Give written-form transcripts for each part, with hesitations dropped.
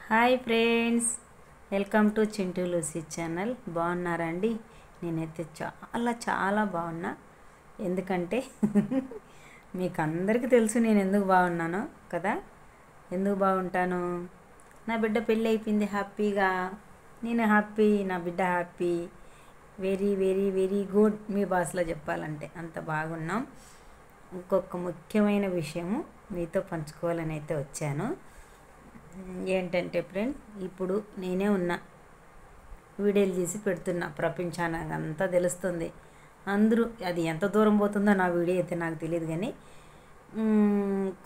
Hi friends, welcome to Chintu Lucy channel. బాగున్నారా అండి? నేనైతే చాలా చాలా బాగున్నా. ఎందుకంటే మీకు అందరికీ తెలుసు నేను ఎందుకు బాగున్నానో కదా. ఎందుకు బాగుంటాను? నా బిడ్డ పెళ్ళి అయిపోయింది హ్యాపీగా. నేను హ్యాపీ, నా బిడ్డ happy. Very very very good. మీ భాషలో చెప్పాలంటే అంత బాగున్నాం. ఇంకొక ముఖ్యమైన విషయము మీతో పంచుకోవాలని అయితే వచ్చాను. ఏంటంటే ఫ్రెండ్, ఇప్పుడు నేనే ఉన్నా, వీడియోలు తీసి పెడుతున్నా, ప్రపంచానికి అంతా తెలుస్తుంది. అందరూ అది ఎంత దూరం పోతుందో నా వీడియో అయితే నాకు తెలియదు, కానీ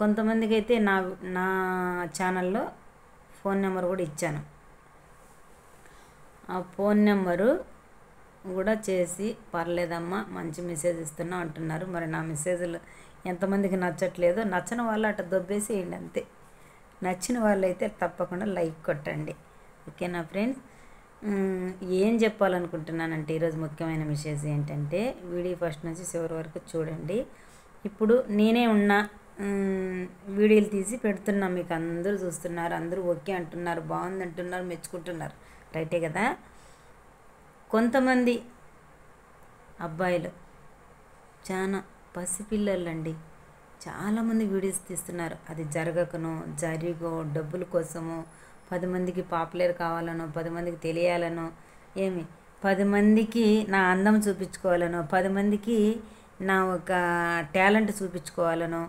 కొంతమందికి అయితే నా నా ఛానల్లో ఫోన్ నెంబర్ కూడా ఇచ్చాను. ఆ ఫోన్ నెంబరు కూడా చేసి పర్లేదమ్మా మంచి మెసేజ్ ఇస్తున్నా అంటున్నారు. మరి నా మెసేజ్లు ఎంతమందికి నచ్చట్లేదో, నచ్చని వాళ్ళు అట్లా దొబ్బేసేయండి అంతే. నచ్చిన వాళ్ళైతే తప్పకుండా లైక్ కొట్టండి. ఓకేనా ఫ్రెండ్స్? ఏం చెప్పాలనుకుంటున్నానంటే ఈరోజు ముఖ్యమైన మెసేజ్ ఏంటంటే, వీడియో ఫస్ట్ నుంచి చివరి వరకు చూడండి. ఇప్పుడు నేనే ఉన్నా, వీడియోలు తీసి పెడుతున్నా, మీకు అందరూ చూస్తున్నారు, అందరూ ఓకే అంటున్నారు, బాగుంది అంటున్నారు, మెచ్చుకుంటున్నారు. రైటే కదా. కొంతమంది అబ్బాయిలు చాలా పసిపిల్లలండి, చాలామంది వీడియోస్ తీస్తున్నారు. అది జరగకనో జరిగో డబ్బుల కోసమో, 10 మందికి పాపులర్ కావాలనో, 10 మందికి తెలియాలనో, 10 మందికి నా అందం చూపించుకోవాలనో, 10 మందికి నా ఒక టాలెంట్ చూపించుకోవాలనో,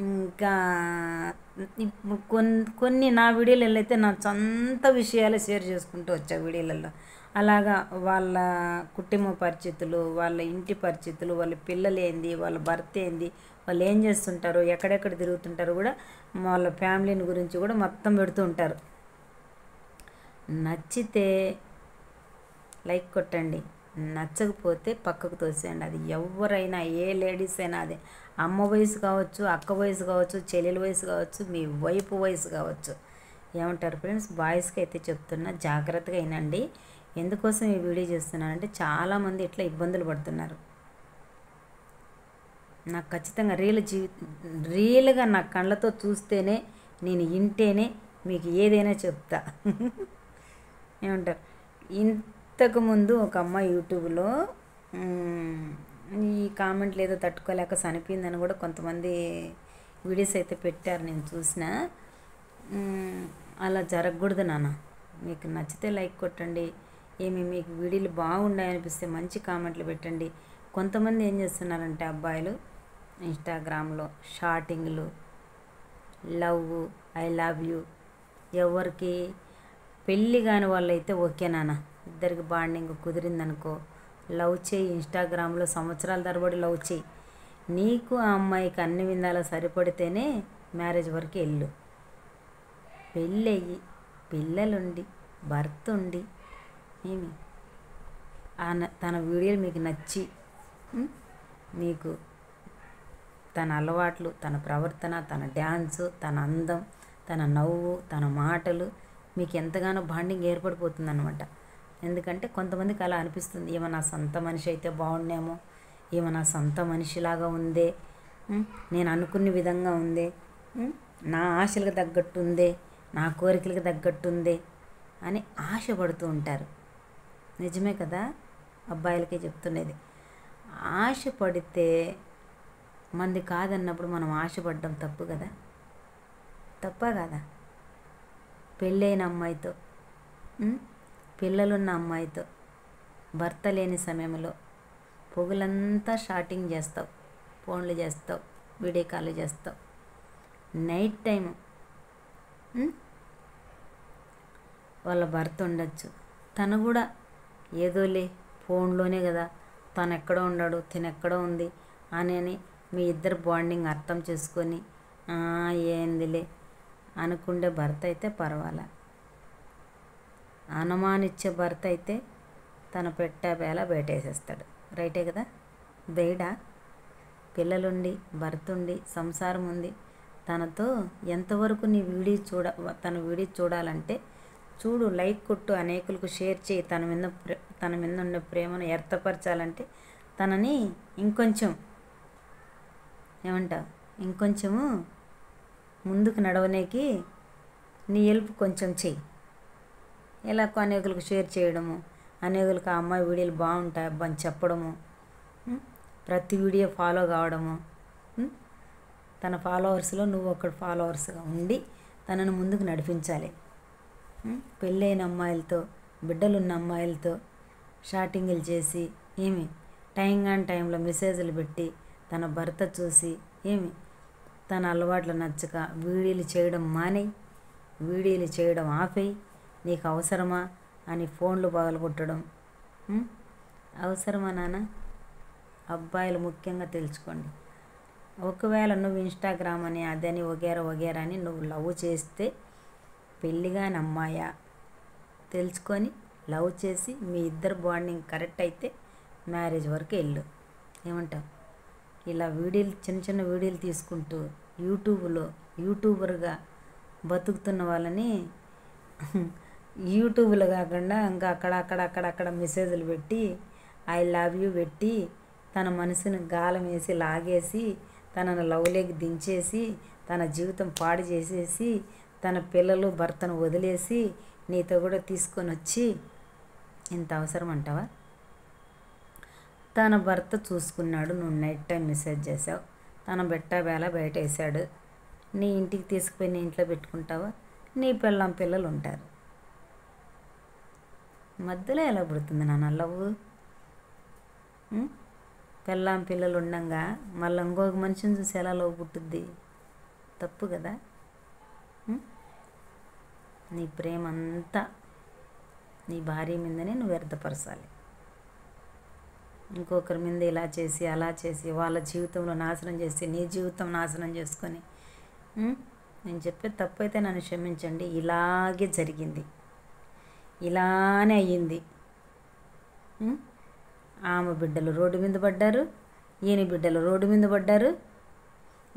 ఇంకా కొన్ని నా వీడియోలలో అయితే నా సొంత విషయాలు షేర్ చేసుకుంటూ వచ్చా వీడియోలలో. అలాగా వాళ్ళ కుటుంబ పరిస్థితులు, వాళ్ళ ఇంటి పరిస్థితులు, వాళ్ళ పిల్లలు ఏంది, వాళ్ళ భర్త ఏంది, వాళ్ళు ఏం చేస్తుంటారు, ఎక్కడెక్కడ తిరుగుతుంటారు కూడా, వాళ్ళ ఫ్యామిలీని గురించి కూడా మొత్తం పెడుతూ ఉంటారు. నచ్చితే లైక్ కొట్టండి, నచ్చకపోతే పక్కకు తోసేయండి. అది ఎవరైనా, ఏ లేడీస్ అయినా, అది అమ్మ వయసు కావచ్చు, అక్క వయసు కావచ్చు, చెల్లెల వయసు కావచ్చు, మీ వైపు వయసు కావచ్చు. ఏమంటారు ఫ్రెండ్స్? బాయ్స్కి అయితే చెప్తున్నా, జాగ్రత్తగా వినండి. ఎందుకోసం ఈ వీడియో చేస్తున్నానంటే, చాలామంది ఇట్లా ఇబ్బందులు పడుతున్నారు. నాకు ఖచ్చితంగా రియల్గా నా కళ్ళతో చూస్తేనే, నేను వింటేనే మీకు ఏదైనా చెప్తా. ఏమంటారు? ఇంతకుముందు ఒక అమ్మాయి యూట్యూబ్లో ఈ కామెంట్లు ఏదో తట్టుకోలేక చనిపోయిందని కూడా కొంతమంది వీడియోస్ అయితే పెట్టారు, నేను చూసిన. అలా జరగకూడదు నాన్న. మీకు నచ్చితే లైక్ కొట్టండి. మీకు వీడియోలు బాగున్నాయనిపిస్తే మంచి కామెంట్లు పెట్టండి. కొంతమంది ఏం చేస్తున్నారంటే అబ్బాయిలు ఇన్స్టాగ్రామ్లో షార్టింగ్లు, లవ్, ఐ లవ్ యూ, ఎవరికి పెళ్ళి కాని వాళ్ళైతే ఓకే నాన్న, ఇద్దరికి బాండింగ్ కుదిరిందనుకో, లవ్ చేయి. ఇన్స్టాగ్రామ్లో సంవత్సరాల తరబడి లవ్ చేయి. నీకు ఆ అమ్మాయికి అన్ని విధాలా సరిపడితేనే మ్యారేజ్ వరకు వెళ్ళు. పెళ్ళయ్యి పిల్లలుండి భర్త ఉండి తన వీడియోలు మీకు నచ్చి, మీకు తన అలవాట్లు, తన ప్రవర్తన, తన డ్యాన్సు, తన అందం, తన నవ్వు, తన మాటలు మీకు ఎంతగానో బాండింగ్ ఏర్పడిపోతుందన్నమాట. ఎందుకంటే కొంతమందికి అలా అనిపిస్తుంది, ఏమో నా సొంత మనిషి అయితే బాగుండేమో, ఏమో నా సొంత మనిషిలాగా ఉందే, నేను అనుకున్న విధంగా ఉందే, నా ఆశలకు తగ్గట్టు ఉందే, నా కోరికలకు తగ్గట్టు ఉందే అని ఆశపడుతూ ఉంటారు. నిజమే కదా, అబ్బాయిలకే చెప్తున్నది. ఆశపడితే మంది కాదన్నప్పుడు మనం ఆశపడ్డం తప్పు కదా, తప్ప కదా. పెళ్ళైన అమ్మాయితో, పిల్లలున్న అమ్మాయితో, భర్త లేని సమయంలో పొగులంతా షాటింగ్ చేస్తావు, ఫోన్లు చేస్తావు, వీడియో కాల్ చేస్తావు. నైట్ టైము వాళ్ళ భర్త ఉండొచ్చు, తను కూడా ఏదోలే ఫోన్లోనే కదా, తను ఎక్కడో ఉన్నాడు, తినెక్కడో ఉంది అని మీ ఇద్దరు బాండింగ్ అర్థం చేసుకొని ఏందిలే అనుకుండే భర్త అయితే పర్వాలే. అనుమానిచ్చే భర్త అయితే తన పెట్టబేల బయటేసేస్తాడు. రైటే కదా. బయట పిల్లలుండి, భర్త ఉండి, సంసారం ఉంది, తనతో ఎంతవరకు నీ వీడియో తన వీడియో చూడాలంటే చూడు, లైక్ కొట్టు, అనేకులకు షేర్ చేయి. తన మీద ఉన్న ప్రేమను వ్యర్థపరచాలంటే తనని ఇంకొంచెము ముందుకు నడవనేకి నీ హెల్ప్ కొంచెం చెయ్యి. ఇలా అనేకులకు షేర్ చేయడము, అనేకులకు ఆ అమ్మాయి వీడియోలు బాగుంటాయి అబ్బా అని చెప్పడము, ప్రతి వీడియో ఫాలో కావడము, తన ఫాలోవర్స్లో నువ్వు ఒకడు ఫాలోవర్స్గా ఉండి తనను ముందుకు నడిపించాలి. పెళ్ళైన అమ్మాయిలతో, బిడ్డలున్న అమ్మాయిలతో షాటింగులు చేసి టైంలో మెసేజ్లు పెట్టి తన భర్త చూసి తన అలవాట్లు నచ్చక వీడియోలు చేయడం మానేయి, వీడియోలు చేయడం ఆపేయి. నీకు అవసరమా అని ఫోన్లు పగలగొట్టడం అవసరమా నాన్న? అబ్బాయిలు ముఖ్యంగా తెలుసుకోండి. ఒకవేళ నువ్వు ఇన్స్టాగ్రామ్ అని అదని వగేరా అని నువ్వు లవ్ చేస్తే పెళ్ళిగాని అమ్మాయా తెలుసుకొని లవ్ చేసి మీ ఇద్దరు బాండింగ్ కరెక్ట్ అయితే మ్యారేజ్ వరకు వెళ్ళు. ఏమంటావు? ఇలా వీడియోలు చిన్న వీడియోలు తీసుకుంటూ యూట్యూబర్గా బతుకుతున్న వాళ్ళని యూట్యూబ్లో కాకుండా ఇంకా అక్కడ మెసేజ్లు పెట్టి ఐ లవ్ యూ పెట్టి తన మనసును గాలం వేసి లాగేసి తనను లవ్లోకి దించేసి తన జీవితం పాడు చేసేసి తన పిల్లలు భర్తను వదిలేసి నీతో కూడా తీసుకొని వచ్చి ఇంత అవసరం అంటావా? తన భర్త చూసుకున్నాడు, నువ్వు నైట్ టైం మెసేజ్ చేసావు, తన బేల బయట వేసాడు, నీ ఇంటికి తీసుకుపోయి నీ ఇంట్లో పెట్టుకుంటావా? నీ పిల్లలు ఉంటారు. మధ్యలో ఎలా పుడుతుంది నాన్న లవ్? పిల్లలు ఉండంగా మళ్ళీ ఇంకొక మనిషిని చూసి ఎలా లవ్ పుట్టుద్ది? తప్పు కదా. నీ ప్రేమ అంతా నీ భార్య మీదనే నువ్వు వ్యర్థపరచాలి. ఇంకొకరి మీద ఇలా చేసి అలా చేసి వాళ్ళ జీవితంలో నాశనం చేసి నీ జీవితం నాశనం చేసుకొని నేను చెప్పే తప్పు అయితే నన్ను క్షమించండి. ఇలాగే జరిగింది, ఇలానే అయ్యింది. ఆమె బిడ్డలు రోడ్డు మీద పడ్డారు, ఈయన బిడ్డలు రోడ్డు మీద పడ్డారు.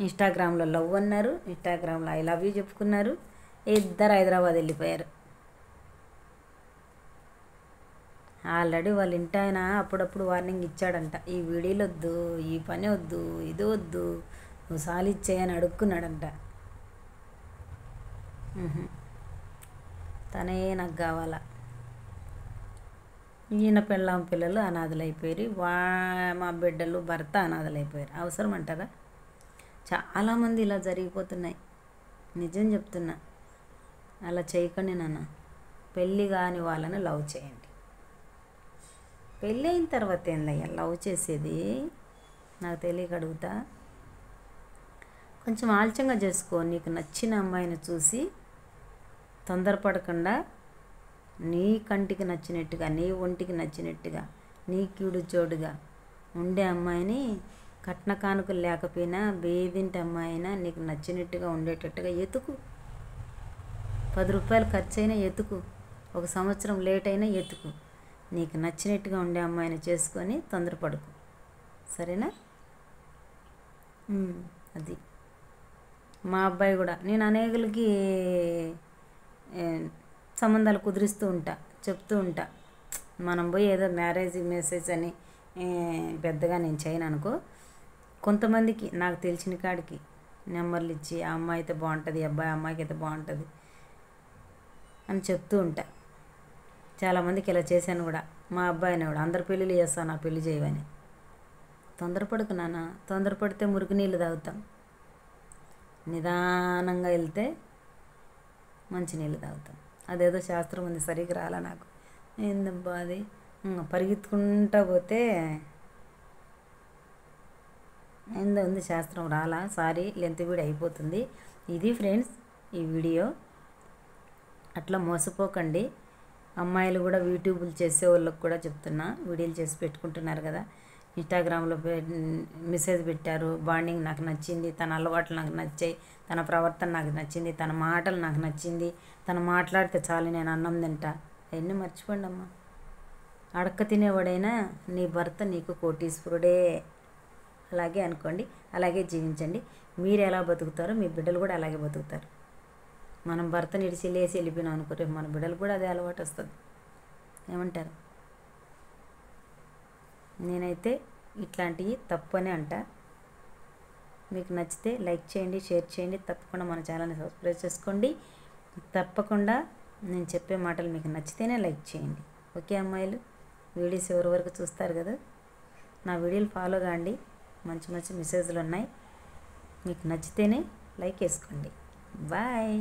ఇన్స్టాగ్రామ్లో లవ్ అన్నారు, ఇన్స్టాగ్రామ్లో ఐ లవ్ యూ చెప్పుకున్నారు, ఇద్దరు హైదరాబాద్ వెళ్ళిపోయారు. ఆల్రెడీ వాళ్ళ ఇంటి ఆయన అప్పుడప్పుడు వార్నింగ్ ఇచ్చాడంట, ఈ వీడియోలు వద్దు, ఈ పని వద్దు, ఇది వద్దు, నువ్వు సాలిచ్చేయని అడుక్కున్నాడంట. తనే నాకు కావాలా. ఈయన పిల్లలు అనాథలైపోయారు, మా బిడ్డలు భర్త అనాథలైపోయారు. అవసరం అంటారా? చాలామంది ఇలా జరిగిపోతున్నాయి. నిజం చెప్తున్నా, అలా చేయకండి నాన్న. పెళ్ళి కాని వాళ్ళని లవ్ చేయండి. పెళ్ళి అయిన తర్వాత ఏందయ్యా లవ్ చేసేది? నాకు తెలియక అడుగుతా. కొంచెం ఆలస్యంగా చేసుకో. నీకు నచ్చిన అమ్మాయిని చూసి తొందరపడకుండా నీ కంటికి నచ్చినట్టుగా, నీ ఒంటికి నచ్చినట్టుగా, నీ కీడు చోడుగా ఉండే అమ్మాయిని కట్న కానుకలు లేకపోయినా బేదింటి అమ్మాయి అయినా నీకు నచ్చినట్టుగా ఉండేటట్టుగా ఎతుకు. 10 రూపాయలు ఖర్చు అయినా ఎతుకు, 1 సంవత్సరం లేట్ అయినా ఎతుకు. నీకు నచ్చినట్టుగా ఉండే అమ్మాయిని చేసుకొని తొందరపడుకు, సరేనా? అది మా అబ్బాయి కూడా, నేను అనేకులకి సంబంధాలు కుదిరిస్తూ ఉంటా, చెప్తూ ఉంటా. మనం పోయి ఏదో మ్యారేజ్ మెసేజ్ అని పెద్దగా నేను చేయను అనుకో. కొంతమందికి నాకు తెలిసిన కాడికి నెంబర్లు ఇచ్చి ఆ అమ్మాయి అయితే బాగుంటుంది, అమ్మాయికి అయితే బాగుంటుంది అని చెప్తూ ఉంటా. చాలామందికి ఇలా చేశాను కూడా. మా అబ్బాయిని కూడా అందరు పెళ్ళిళ్ళు చేస్తాను, నా పెళ్ళి చేయవని. తొందరపడుకు నాన్న. తొందరపడితే మురికి నీళ్ళు తాగుతాం. నిదానంగా వెళ్తే మంచి నీళ్ళు తాగుతాం. అదేదో శాస్త్రం ఉంది, సరిగ్గా రాలా నాకు. ఏందబ్బా అది, పరిగెత్తుకుంటా పోతే ఏందో ఉంది, శాస్త్రం రాలా. సారీ, లెంత్ వీడియో అయిపోతుంది. ఇది ఫ్రెండ్స్ ఈ వీడియో. అట్లా మోసపోకండి. అమ్మాయిలు కూడా యూట్యూబ్లు చేసే వాళ్ళకి కూడా చెప్తున్నా, వీడియోలు చేసి పెట్టుకుంటున్నారు కదా, ఇన్స్టాగ్రామ్లో మెసేజ్ పెట్టారు, బాండింగ్ నాకు నచ్చింది, తన అలవాట్లు నాకు నచ్చాయి, తన ప్రవర్తన నాకు నచ్చింది, తన మాటలు నాకు నచ్చింది, తను మాట్లాడితే చాలు నేను అన్నం తింటా. అవన్నీ మర్చిపోండి అమ్మ. అడక్క తినేవాడైనా నీ భర్త నీకు కోటీశ్వరుడే. అలాగే అనుకోండి, అలాగే జీవించండి. మీరు ఎలా బతుకుతారో మీ బిడ్డలు కూడా అలాగే బతుకుతారు. మనం భర్తని ఇడిచి లేచి వెళ్ళిపోయినాం అనుకో, రేపు మన బిడ్డలు కూడా అదే అలవాటు వస్తుంది. ఏమంటారు? నేనైతే ఇట్లాంటివి తప్పు అని అంట. మీకు నచ్చితే లైక్ చేయండి, షేర్ చేయండి, తప్పకుండా మన ఛానల్ని సబ్స్క్రైబ్ చేసుకోండి. తప్పకుండా నేను చెప్పే మాటలు మీకు నచ్చితేనే లైక్ చేయండి. ఓకే అమ్మాయిలు, వీడియోస్ ఎవరి వరకు చూస్తారు కదా, నా వీడియోలు ఫాలో కాండి. మంచి మంచి మెసేజ్లు ఉన్నాయి. మీకు నచ్చితేనే లైక్ వేసుకోండి. బాయ్.